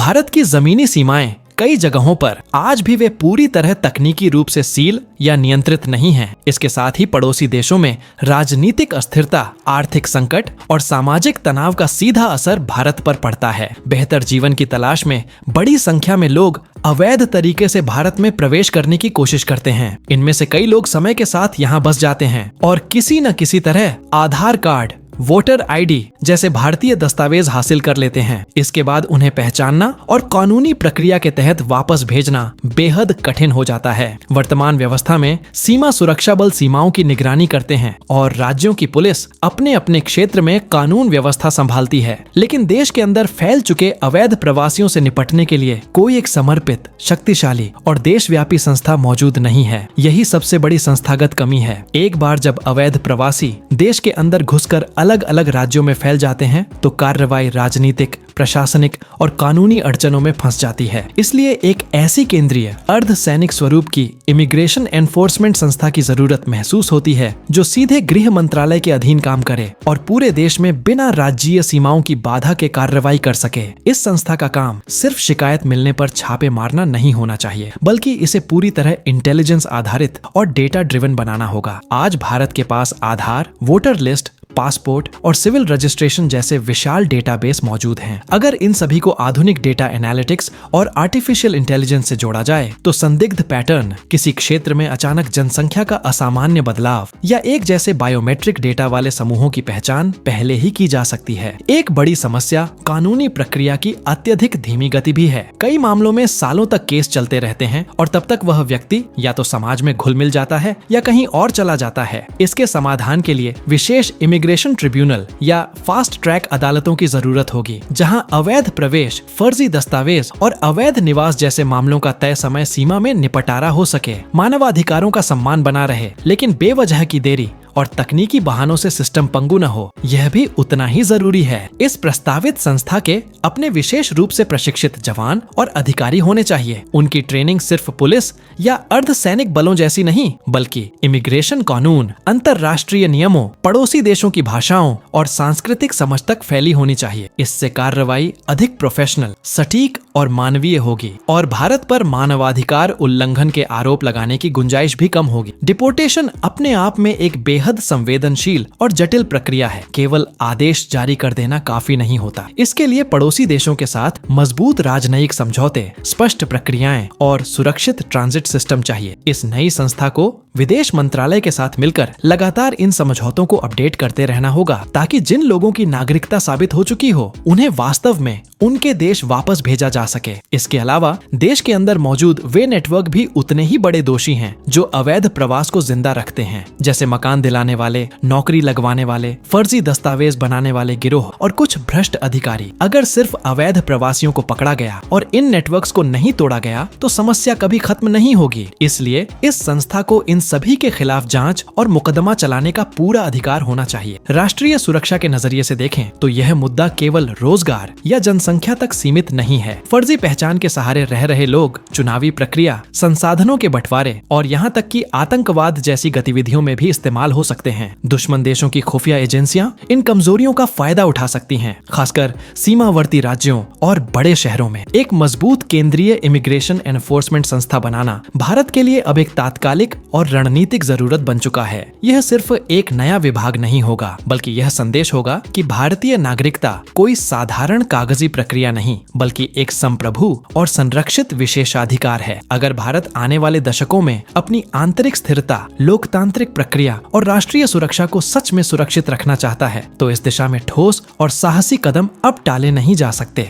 भारत की जमीनी सीमाएं कई जगहों पर आज भी वे पूरी तरह तकनीकी रूप से सील या नियंत्रित नहीं हैं। इसके साथ ही पड़ोसी देशों में राजनीतिक अस्थिरता, आर्थिक संकट और सामाजिक तनाव का सीधा असर भारत पर पड़ता है। बेहतर जीवन की तलाश में बड़ी संख्या में लोग अवैध तरीके से भारत में प्रवेश करने की कोशिश करते हैं। इनमें से कई लोग समय के साथ यहाँ बस जाते हैं और किसी न किसी तरह आधार कार्ड, वोटर आईडी जैसे भारतीय दस्तावेज हासिल कर लेते हैं। इसके बाद उन्हें पहचानना और कानूनी प्रक्रिया के तहत वापस भेजना बेहद कठिन हो जाता है। वर्तमान व्यवस्था में सीमा सुरक्षा बल सीमाओं की निगरानी करते हैं और राज्यों की पुलिस अपने अपने क्षेत्र में कानून व्यवस्था संभालती है। लेकिन देश के अंदर फैल चुके अवैध प्रवासियों से निपटने के लिए कोई एक समर्पित, शक्तिशाली और देशव्यापी संस्था मौजूद नहीं है। यही सबसे बड़ी संस्थागत कमी है। एक बार जब अवैध प्रवासी देश के अंदर घुसकर अलग अलग राज्यों में फैल जाते हैं तो कार्रवाई राजनीतिक, प्रशासनिक और कानूनी अड़चनों में फंस जाती है। इसलिए एक ऐसी केंद्रीय अर्ध सैनिक स्वरूप की इमिग्रेशन एनफोर्समेंट संस्था की जरूरत महसूस होती है, जो सीधे गृह मंत्रालय के अधीन काम करे और पूरे देश में बिना राज्यीय सीमाओं की बाधा के कार्रवाई कर सके। इस संस्था का काम सिर्फ शिकायत मिलने पर छापे मारना नहीं होना चाहिए, बल्कि इसे पूरी तरह इंटेलिजेंस आधारित और डेटा ड्रिवन बनाना होगा। आज भारत के पास आधार, वोटर लिस्ट, पासपोर्ट और सिविल रजिस्ट्रेशन जैसे विशाल डेटाबेस मौजूद हैं। अगर इन सभी को आधुनिक डेटा एनालिटिक्स और आर्टिफिशियल इंटेलिजेंस से जोड़ा जाए तो संदिग्ध पैटर्न, किसी क्षेत्र में अचानक जनसंख्या का असामान्य बदलाव या एक जैसे बायोमेट्रिक डेटा वाले समूहों की पहचान पहले ही की जा सकती है। एक बड़ी समस्या कानूनी प्रक्रिया की अत्यधिक धीमी गति भी है। कई मामलों में सालों तक केस चलते रहते हैं और तब तक वह व्यक्ति या तो समाज में घुल मिल जाता है या कहीं और चला जाता है। इसके समाधान के लिए विशेष इमिग्रेशन ट्रिब्यूनल या फास्ट ट्रैक अदालतों की जरूरत होगी, जहां अवैध प्रवेश, फर्जी दस्तावेज और अवैध निवास जैसे मामलों का तय समय सीमा में निपटारा हो सके। मानवाधिकारों का सम्मान बना रहे, लेकिन बेवजह की देरी और तकनीकी बहानों से सिस्टम पंगु न हो, यह भी उतना ही जरूरी है। इस प्रस्तावित संस्था के अपने विशेष रूप से प्रशिक्षित जवान और अधिकारी होने चाहिए। उनकी ट्रेनिंग सिर्फ पुलिस या अर्धसैनिक बलों जैसी नहीं, बल्कि इमिग्रेशन कानून, अंतर्राष्ट्रीय नियमों, पड़ोसी देशों की भाषाओं और सांस्कृतिक समझ तक फैली होनी चाहिए। इससे कार्रवाई अधिक प्रोफेशनल, सटीक और मानवीय होगी और भारत पर मानवाधिकार उल्लंघन के आरोप लगाने की गुंजाइश भी कम होगी। डिपोर्टेशन अपने आप में एक बेहद संवेदनशील और जटिल प्रक्रिया है। केवल आदेश जारी कर देना काफी नहीं होता। इसके लिए पड़ोसी देशों के साथ मजबूत राजनयिक समझौते, स्पष्ट प्रक्रियाएं और सुरक्षित ट्रांजिट सिस्टम चाहिए। इस नई संस्था को विदेश मंत्रालय के साथ मिलकर लगातार इन समझौतों को अपडेट करते रहना होगा, ताकि जिन लोगों की नागरिकता साबित हो चुकी हो उन्हें वास्तव में उनके देश वापस भेजा जा सके। इसके अलावा देश के अंदर मौजूद वे नेटवर्क भी उतने ही बड़े दोषी हैं जो अवैध प्रवास को जिंदा रखते हैं, जैसे मकान दिलाने वाले, नौकरी लगवाने वाले, फर्जी दस्तावेज बनाने वाले गिरोह और कुछ भ्रष्ट अधिकारी। अगर सिर्फ अवैध प्रवासियों को पकड़ा गया और इन नेटवर्क्स को नहीं तोड़ा गया तो समस्या कभी खत्म नहीं होगी। इसलिए इस संस्था को इन सभी के खिलाफ जांच और मुकदमा चलाने का पूरा अधिकार होना चाहिए। राष्ट्रीय सुरक्षा के नजरिए से देखें तो यह मुद्दा केवल रोजगार या जनसंख्या तक सीमित नहीं है। फर्जी पहचान के सहारे रह रहे लोग चुनावी प्रक्रिया, संसाधनों के बंटवारे और यहाँ तक कि आतंकवाद जैसी गतिविधियों में भी इस्तेमाल हो सकते हैं। दुश्मन देशों की खुफिया एजेंसियां इन कमजोरियों का फायदा उठा सकती हैं, खासकर सीमावर्ती राज्यों और बड़े शहरों में। एक मजबूत केंद्रीय इमिग्रेशन एनफोर्समेंट संस्था बनाना भारत के लिए अब एक तात्कालिक और रणनीतिक जरूरत बन चुका है। यह सिर्फ एक नया विभाग नहीं होगा, बल्कि यह संदेश होगा कि भारतीय नागरिकता कोई साधारण कागजी प्रक्रिया नहीं, बल्कि एक संप्रभु और संरक्षित विशेषाधिकार है। अगर भारत आने वाले दशकों में अपनी आंतरिक स्थिरता, लोकतांत्रिक प्रक्रिया और राष्ट्रीय सुरक्षा को सच में सुरक्षित रखना चाहता है तो इस दिशा में ठोस और साहसी कदम अब टाले नहीं जा सकते।